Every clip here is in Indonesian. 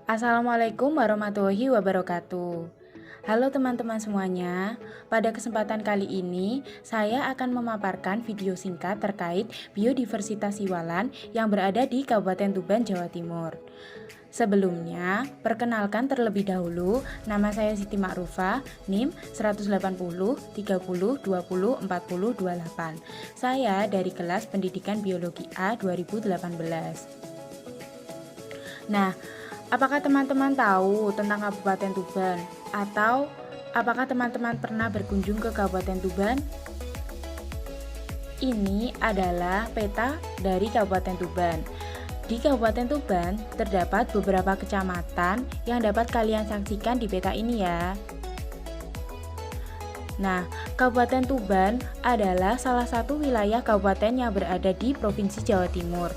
Assalamualaikum warahmatullahi wabarakatuh. Halo teman-teman semuanya, pada kesempatan kali ini saya akan memaparkan video singkat terkait biodiversitas siwalan yang berada di Kabupaten Tuban, Jawa Timur. Sebelumnya, perkenalkan terlebih dahulu, nama saya Siti Ma'rufah, NIM 180 30 20 40 28. Saya dari kelas Pendidikan Biologi A 2018. Nah, apakah teman-teman tahu tentang Kabupaten Tuban? Atau apakah teman-teman pernah berkunjung ke Kabupaten Tuban? Ini adalah peta dari Kabupaten Tuban. Di Kabupaten Tuban terdapat beberapa kecamatan yang dapat kalian saksikan di peta ini ya. Nah, Kabupaten Tuban adalah salah satu wilayah kabupaten yang berada di Provinsi Jawa Timur.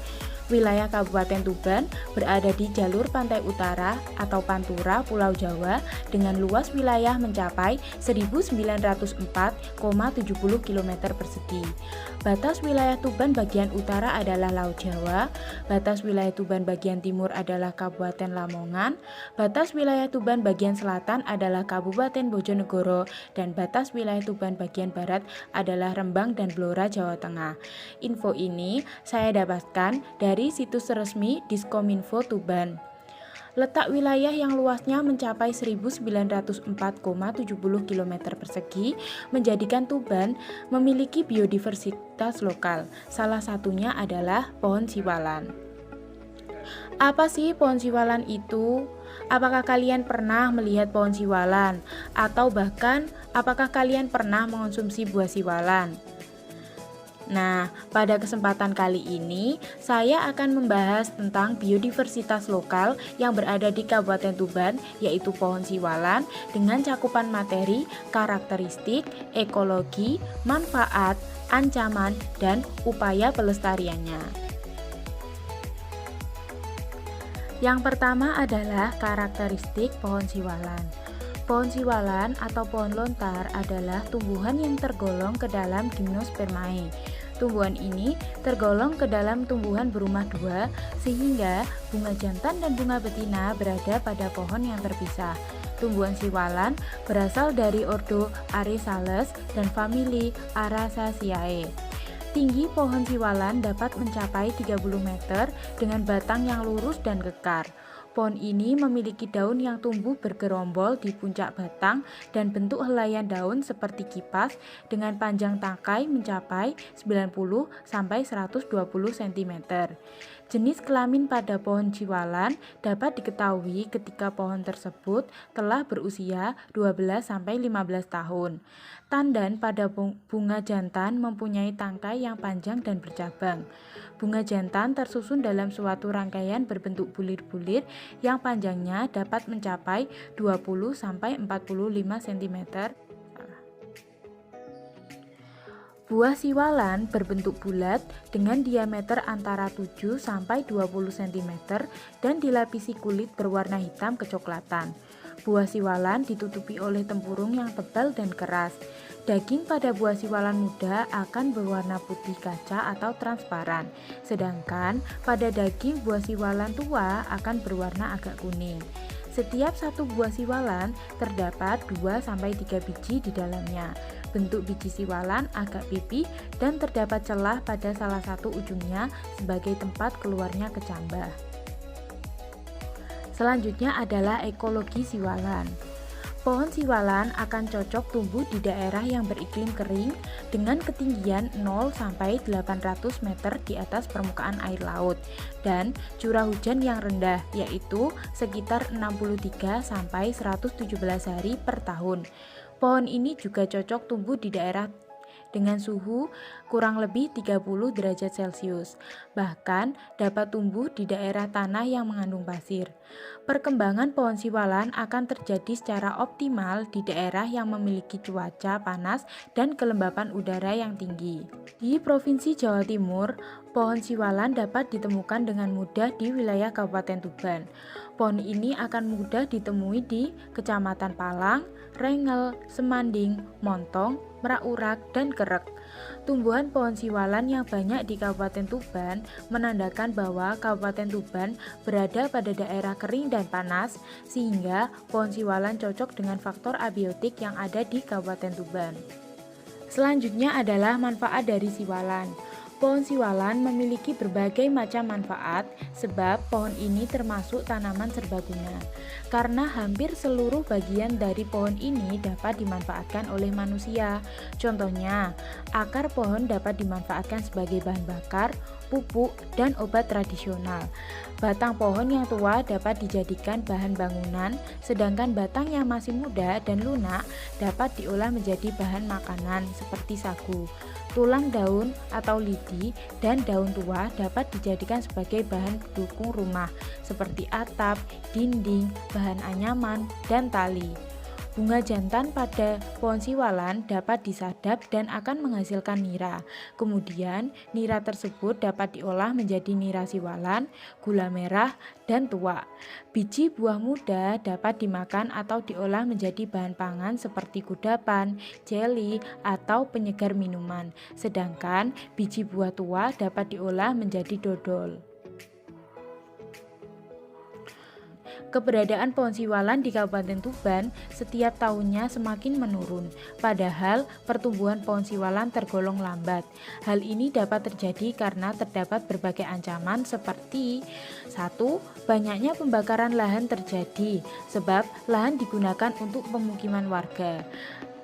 Wilayah Kabupaten Tuban berada di jalur pantai utara atau Pantura Pulau Jawa dengan luas wilayah mencapai 1904,70 km persegi. Batas wilayah Tuban bagian utara adalah Laut Jawa, batas wilayah Tuban bagian timur adalah Kabupaten Lamongan, batas wilayah Tuban bagian selatan adalah Kabupaten Bojonegoro, dan batas wilayah Tuban bagian barat adalah Rembang dan Blora, Jawa Tengah. Info ini saya dapatkan dari situs resmi Diskominfo Tuban. Letak wilayah yang luasnya mencapai 1904,70 km persegi menjadikan Tuban memiliki biodiversitas lokal. Salah satunya adalah pohon siwalan. Apa sih pohon siwalan itu? Apakah kalian pernah melihat pohon siwalan? Atau bahkan apakah kalian pernah mengonsumsi buah siwalan? Nah, pada kesempatan kali ini saya akan membahas tentang biodiversitas lokal yang berada di Kabupaten Tuban, yaitu pohon siwalan dengan cakupan materi, karakteristik, ekologi, manfaat, ancaman, dan upaya pelestariannya. Yang pertama adalah karakteristik pohon siwalan. Pohon siwalan atau pohon lontar adalah tumbuhan yang tergolong ke dalam Gymnospermae. Tumbuhan ini tergolong ke dalam tumbuhan berumah dua, sehingga bunga jantan dan bunga betina berada pada pohon yang terpisah. Tumbuhan siwalan berasal dari ordo Aresales dan famili Araceaceae. Tinggi pohon siwalan dapat mencapai 30 meter dengan batang yang lurus dan kekar. Pohon ini memiliki daun yang tumbuh bergerombol di puncak batang dan bentuk helaian daun seperti kipas dengan panjang tangkai mencapai 90 sampai 120 cm. Jenis kelamin pada pohon siwalan dapat diketahui ketika pohon tersebut telah berusia 12 sampai 15 tahun. Tandan pada bunga jantan mempunyai tangkai yang panjang dan bercabang. Bunga jantan tersusun dalam suatu rangkaian berbentuk bulir-bulir yang panjangnya dapat mencapai 20 sampai 45 cm. Buah siwalan berbentuk bulat dengan diameter antara 7 sampai 20 cm dan dilapisi kulit berwarna hitam kecoklatan. Buah siwalan ditutupi oleh tempurung yang tebal dan keras. Daging pada buah siwalan muda akan berwarna putih kaca atau transparan, sedangkan pada daging buah siwalan tua akan berwarna agak kuning. Setiap satu buah siwalan terdapat 2-3 biji di dalamnya. Bentuk biji siwalan agak pipih dan terdapat celah pada salah satu ujungnya sebagai tempat keluarnya kecambah. Selanjutnya adalah ekologi siwalan. Pohon siwalan akan cocok tumbuh di daerah yang beriklim kering dengan ketinggian 0 sampai 800 meter di atas permukaan air laut dan curah hujan yang rendah, yaitu sekitar 63 sampai 117 hari per tahun. Pohon ini juga cocok tumbuh di daerah dengan suhu kurang lebih 30 derajat Celcius. Bahkan dapat tumbuh di daerah tanah yang mengandung pasir. Perkembangan pohon siwalan akan terjadi secara optimal di daerah yang memiliki cuaca panas dan kelembapan udara yang tinggi. Di Provinsi Jawa Timur, Pohon siwalan dapat ditemukan dengan mudah di wilayah Kabupaten Tuban. Pohon ini akan mudah ditemui di Kecamatan Palang, Rengel, Semanding, Montong, Merak Urak, dan Kerek. Tumbuhan pohon siwalan yang banyak di Kabupaten Tuban menandakan bahwa Kabupaten Tuban berada pada daerah kering dan panas, sehingga pohon siwalan cocok dengan faktor abiotik yang ada di Kabupaten Tuban. Selanjutnya adalah manfaat dari siwalan. Pohon siwalan memiliki berbagai macam manfaat sebab pohon ini termasuk tanaman serbaguna. Karena hampir seluruh bagian dari pohon ini dapat dimanfaatkan oleh manusia. Contohnya, akar pohon dapat dimanfaatkan sebagai bahan bakar, pupuk, dan obat tradisional. Batang pohon yang tua dapat dijadikan bahan bangunan, sedangkan batang yang masih muda dan lunak dapat diolah menjadi bahan makanan seperti sagu. Tulang daun atau lidi dan daun tua dapat dijadikan sebagai bahan pendukung rumah seperti atap, dinding, bahan anyaman, dan tali. Bunga jantan pada pohon siwalan dapat disadap dan akan menghasilkan nira. Kemudian, nira tersebut dapat diolah menjadi nira siwalan, gula merah, dan tuak. Biji buah muda dapat dimakan atau diolah menjadi bahan pangan seperti kudapan, jeli, atau penyegar minuman. Sedangkan biji buah tua dapat diolah menjadi dodol. Keberadaan pohon siwalan di Kabupaten Tuban setiap tahunnya semakin menurun, padahal pertumbuhan pohon siwalan tergolong lambat. Hal ini dapat terjadi karena terdapat berbagai ancaman seperti 1. Banyaknya pembakaran lahan terjadi, sebab lahan digunakan untuk pemukiman warga.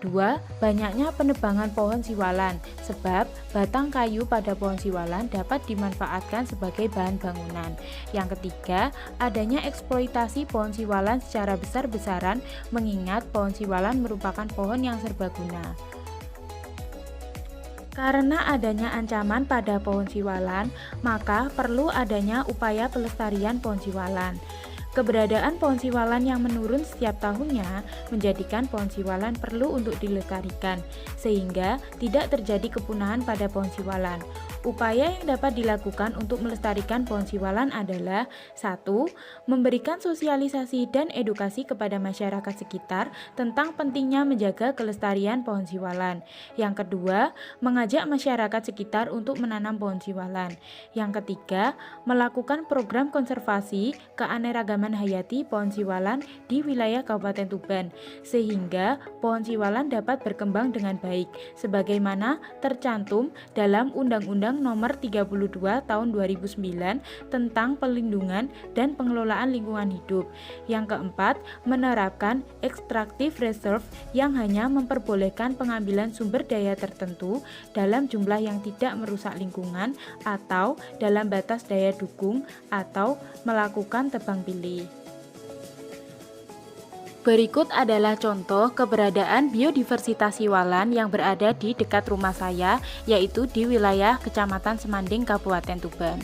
2. Banyaknya penebangan pohon siwalan, sebab batang kayu pada pohon siwalan dapat dimanfaatkan sebagai bahan bangunan. Yang ketiga, adanya eksploitasi pohon siwalan secara besar-besaran, mengingat pohon siwalan merupakan pohon yang serbaguna. Karena adanya ancaman pada pohon siwalan, maka perlu adanya upaya pelestarian pohon siwalan. Keberadaan pohon siwalan yang menurun setiap tahunnya menjadikan pohon siwalan perlu untuk dilestarikan, sehingga tidak terjadi kepunahan pada pohon siwalan. Upaya yang dapat dilakukan untuk melestarikan pohon siwalan adalah 1. Memberikan sosialisasi dan edukasi kepada masyarakat sekitar tentang pentingnya menjaga kelestarian pohon siwalan. Yang kedua, mengajak masyarakat sekitar untuk menanam pohon siwalan. Yang ketiga, melakukan program konservasi keanekaragaman hayati pohon siwalan di wilayah Kabupaten Tuban, sehingga pohon siwalan dapat berkembang dengan baik, sebagaimana tercantum dalam Undang-Undang Nomor 32 Tahun 2009 tentang Pelindungan dan Pengelolaan Lingkungan Hidup. Yang keempat, menerapkan extractive reserve yang hanya memperbolehkan pengambilan sumber daya tertentu dalam jumlah yang tidak merusak lingkungan atau dalam batas daya dukung atau melakukan tebang pilih. Berikut adalah contoh keberadaan biodiversitas siwalan yang berada di dekat rumah saya, yaitu di wilayah Kecamatan Semanding, Kabupaten Tuban.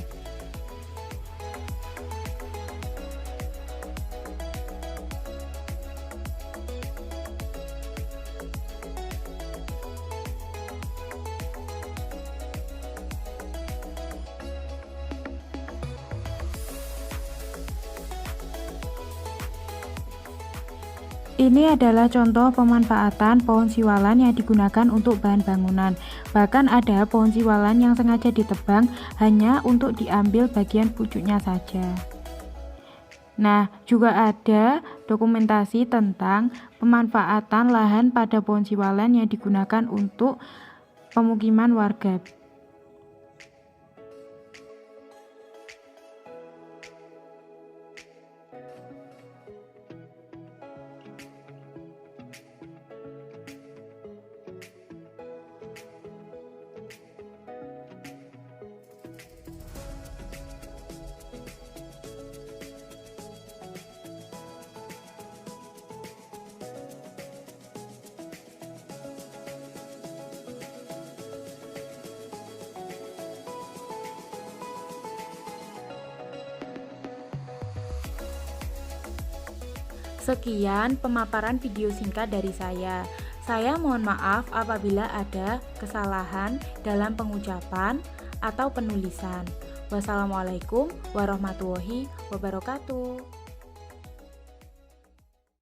Ini adalah contoh pemanfaatan pohon siwalan yang digunakan untuk bahan bangunan. Bahkan ada pohon siwalan yang sengaja ditebang hanya untuk diambil bagian pucuknya saja. Nah, juga ada dokumentasi tentang pemanfaatan lahan pada pohon siwalan yang digunakan untuk pemukiman warga. Sekian pemaparan video singkat dari saya. Saya mohon maaf apabila ada kesalahan dalam pengucapan atau penulisan. Wassalamualaikum warahmatullahi wabarakatuh.